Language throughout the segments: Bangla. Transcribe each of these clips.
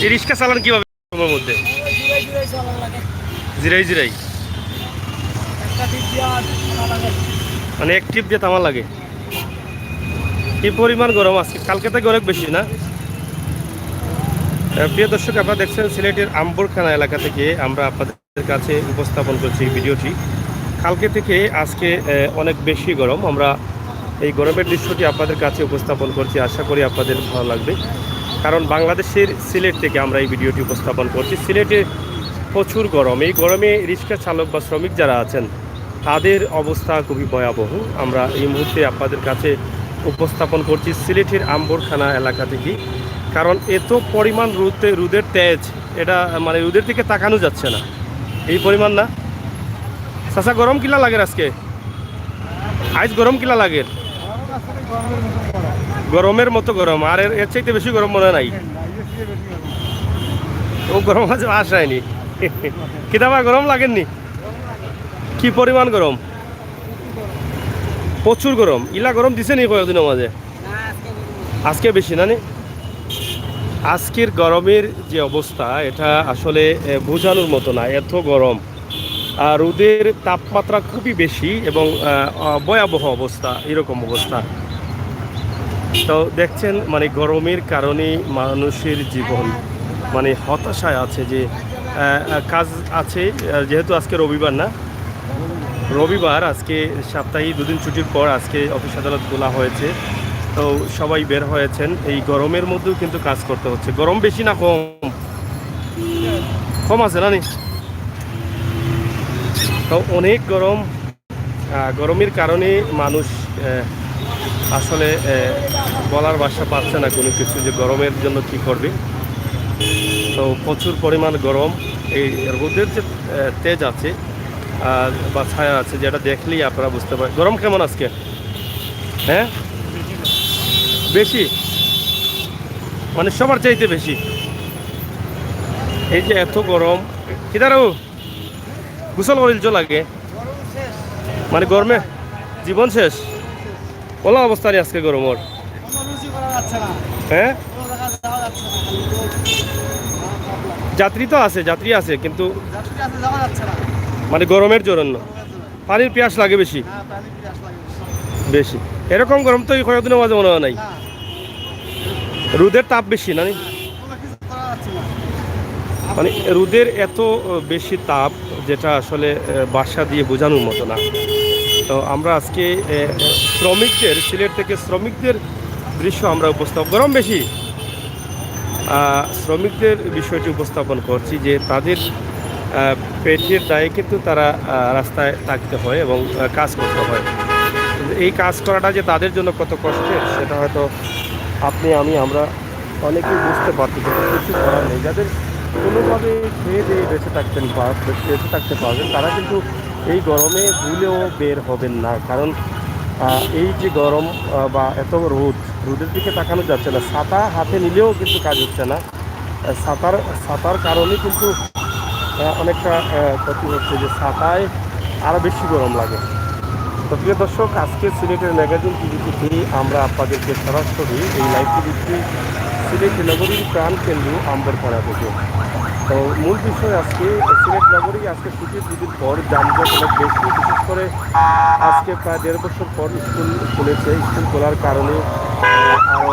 এই রিক্সা চালান কিভাবে সময়ের মধ্যে? জিরাই জিরাই মানে এক ট্রিপ দিয়ে তামার লাগে। কি পরিমাণ গরম আজকে, কালকে থেকে অনেক বেশি না? প্রিয় দর্শক, আপনারা দেখছেন সিলেটের আম্বরখানা এলাকা থেকে আমরা আপনাদের কাছে উপস্থাপন করছি ভিডিওটি। কালকে থেকে আজকে অনেক বেশি গরম। আমরা এই গরমের দৃশ্যটি আপনাদের কাছে উপস্থাপন করছি, আশা করি আপনাদের ভালো লাগবে। কারণ বাংলাদেশের সিলেট থেকে আমরা এই ভিডিওটি উপস্থাপন করছি। সিলেটে প্রচুর গরম। এই গরমে রিক্সা চালক বা শ্রমিক যারা আছেন তাদের অবস্থা খুবই ভয়াবহ। আমরা এই মুহূর্তে আপনাদের কাছে উপস্থাপন করছি সিলেটের আম্বরখানা এলাকা থেকে। কারণ এত পরিমাণ রোদের তেজ, এটা মানে রোদের দিকে তাকানো যাচ্ছে না, এই পরিমাণ না। চাচা, গরম কিলা লাগে আজকে? আজ গরম কিলা লাগে? গরমের মতো গরম, আর এর চাইতে বেশি গরম মনে নাই। ও গরম আজ আসায়নি। কিতাবা গরম লাগেননি? কি পরিমাণ গরম, প্রচুর গরম। ইলা গরম দিছে নি কয়েকদিনের মাঝে? আজকে বেশি না নি? আজকের গরমের যে অবস্থা, এটা আসলে বোঝানোর মতো না, এত গরম। আর রোদের তাপমাত্রা খুবই বেশি এবং ভয়াবহ অবস্থা, এরকম অবস্থা। তো দেখছেন মানে গরমের কারণে মানুষের জীবন মানে হতাশায় আছে। যে কাজ আছে, যেহেতু আজকে রবিবার না, রবিবার আজকে সাপ্তাহিক দুদিন ছুটির পর আজকে অফিস আদালত খোলা হয়েছে। তো সবাই বের হয়েছেন। এই গরমের মধ্যেও কিন্তু কাজ করতে হচ্ছে। গরম বেশি না কম? কম আছে না নি? তো অনেক গরম। গরমের কারণে মানুষ আসলে বলার ভাষা পাচ্ছে না কোনো কিছু, যে গরমের জন্য কি করবে। তো প্রচুর পরিমাণ গরম। এই রোদের যে তেজ আছে বা ছায়া আছে, যেটা দেখলেই আপনারা বুঝতে পারেন। গরম কেমন আজকে? হ্যাঁ, বেশি, মানে সবার চাইতে বেশি। এই যে এত গরম, কিদারু গোসল করিল লাগে, মানে গরমে জীবন শেষ। ওলা অবস্থা নেই আজকে গরমের। হ্যাঁ, যাত্রী তো আছে, যাত্রী আছে, কিন্তু মানে গরমের জন্য পানির পিয়াস লাগে বেশি বেশি। এরকম গরম তো কয়েকদিনের মাঝে মনে হয় নাই। রোদের তাপ বেশি না? মানে রোদের এত বেশি তাপ, যেটা আসলে বাসা দিয়ে বোঝানোর মতো না। তো আমরা আজকে শ্রমিকদের, সিলেট থেকে শ্রমিকদের দৃশ্য আমরা উপস্থাপন, গরম বেশি, শ্রমিকদের বিষয়টি উপস্থাপন করছি। যে তাদের পেটের দায়ে কিন্তু তারা রাস্তায় থাকতে হয় এবং কাজ করতে হয়। এই কাজ করাটা যে তাদের জন্য কত কষ্টের, সেটা হয়তো আপনি আমরা অনেকেই বুঝতে পারছি। কিন্তু কিছু করার নেই। যাদের কোনোভাবে খেয়ে দিয়ে বেঁচে থাকতে পারবেন, তারা কিন্তু এই গরমে ভুলেও বের হবেন না। কারণ এই যে গরম বা এত রোদের দিকে তাকানো যাচ্ছে না। ছাতা হাতে নিলেও কিন্তু কাজ হচ্ছে না। ছাতার কারণে কিন্তু অনেকটা ক্ষতি হচ্ছে, যে ছাতায় আরও বেশি গরম লাগে। তো প্রিয় দর্শক, আজকে সিলেটের ম্যাগাজিন টিভি থেকে আমরা আপনাদেরকে সরাসরি এই লাইভটি দিচ্ছি সিলেট নগরীর প্রাণকেন্দ্র আম্বরখানা থেকে। তো মূল বিষয়, আজকে সিলেট নগরী আজকে ছুটির দুদিন পর যানজট অনেক বেশি। বিশেষ করে আজকে প্রায় 1.5 বছর পর স্কুল খুলেছে। স্কুল খোলার কারণে আরও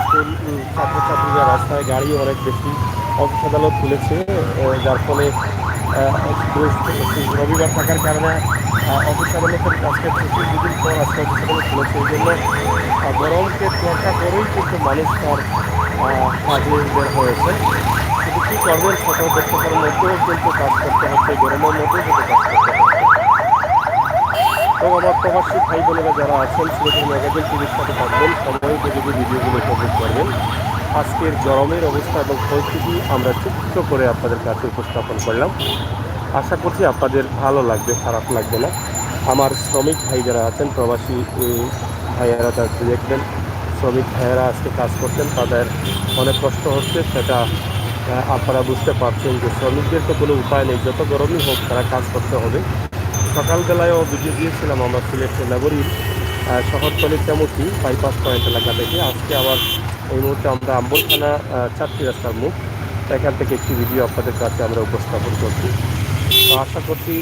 স্কুল ছাত্রছাত্রীরা রাস্তায়, গাড়ি অনেক বেশি। অফিস আদালত খুলেছে, যার ফলে রবিবার থাকার কারণে অফিস আদালতের আজকে ছুটির দুদিন পর আজকে অফিস আদালত খুলেছে। এই জন্য গরমকে তোয়াক্কা করেই কিন্তু মানুষ তার কাজে বের হয়েছে। কিন্তু কী করবেন, সকাল ব্যস্ততার মধ্যেও কিন্তু কাজ করতে হচ্ছে, গরমের মধ্যেও কিন্তু কাজ করতে হচ্ছে। তো আমার প্রবাসী ভাই বোনেরা যারা আছেন, সিলেটের ম্যাগাজিন টিভির সাথে থাকবেন, সময় উপযোগী ভিডিওগুলো উপভোগ করবেন। আজকের গরমের অবস্থা এবং পরিস্থিতি আমরা ছোট্ট করে আপনাদের কাছে উপস্থাপন করলাম। আশা করছি আপনাদের ভালো লাগবে, খারাপ লাগবে না। আমার শ্রমিক ভাই যারা আছেন, প্রবাসী ভাইয়েরা যারা দেখবেন, শ্রমিক ভাইয়েরা আজকে কাজ করছেন, তাদের অনেক কষ্ট হচ্ছে, সেটা আপনারা বুঝতে পারছেন। যে শ্রমিকদের তো কোনো উপায় নেই, যত গরমই হোক তারা কাজ করতে হবে। সকালবেলায়ও ভিডিও দিয়েছিলাম আমরা সিলেট নগরীর শহরতলি চামুচি বাইপাস পয়েন্ট এলাকা থেকে। আজকে আবার এই মুহূর্তে আমরা আম্বরখানা 4টি রাস্তার মুখ, এখান থেকে একটি ভিডিও আপনাদের কাছে আমরা উপস্থাপন করছি। তো আশা করছি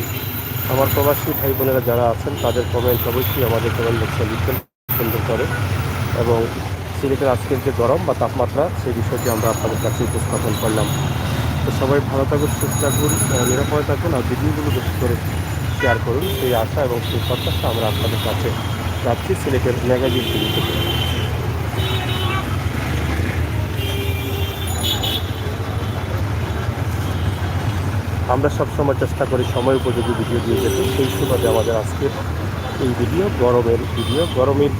আমার প্রবাসী ভাই বোনেরা যারা আছেন তাদের কমেন্ট অবশ্যই আমাদের কমেন্ট বক্সে লিখবেন সুন্দর করে, এবং সিলেটের আজকের যে গরম বা তাপমাত্রা সেই বিষয়টি আমরা আপনাদের কাছে উপস্থাপন করলাম। তো সবাই ভালো থাকুন, সুস্থ থাকুন, নিরাপদে থাকুন, আর ভিডিওগুলো বেশি করে শেয়ার করুন, সেই আশা এবং সেই প্রত্যাশা আমরা আপনাদের কাছে রাখছি সিলেটের ম্যাগাজিন টিভি থেকে। আমরা সবসময় চেষ্টা করি সময় উপযোগী ভিডিও দিয়ে যেতে, সেই সুবাদে আমাদের আজকের এই ভিডিও গরমের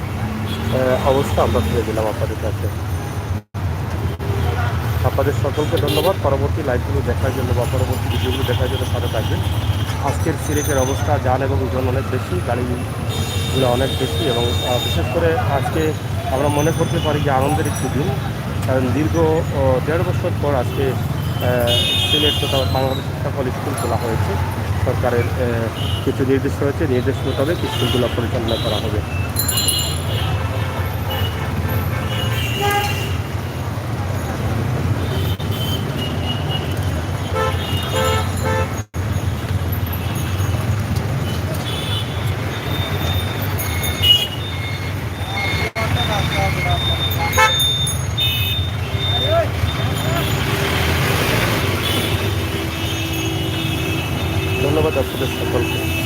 অবস্থা আমরা তুলে দিলাম আপনাদের কাছে। আপনাদের সকলকে ধন্যবাদ। পরবর্তী লাইভগুলো দেখার জন্য বা পরবর্তী ভিডিওগুলো দেখার জন্য সাথে থাকবেন। আজকের সিলেটের অবস্থা যান এবং ওজন অনেক বেশি, গাড়িগুলো অনেক বেশি, এবং বিশেষ করে আজকে আমরা মনে করতে পারি যে আনন্দের একটি দিন, কারণ দীর্ঘ 1.5 বছর পর আজকে সিলেট তথা বাংলাদেশের সকল স্কুল খোলা হয়েছে। সরকারের কিছু নির্দেশ রয়েছে, নির্দেশ মোতাবেক স্কুলগুলো পরিচালনা করা হবে। ধন্যবাদ আপনাদের সকলকে।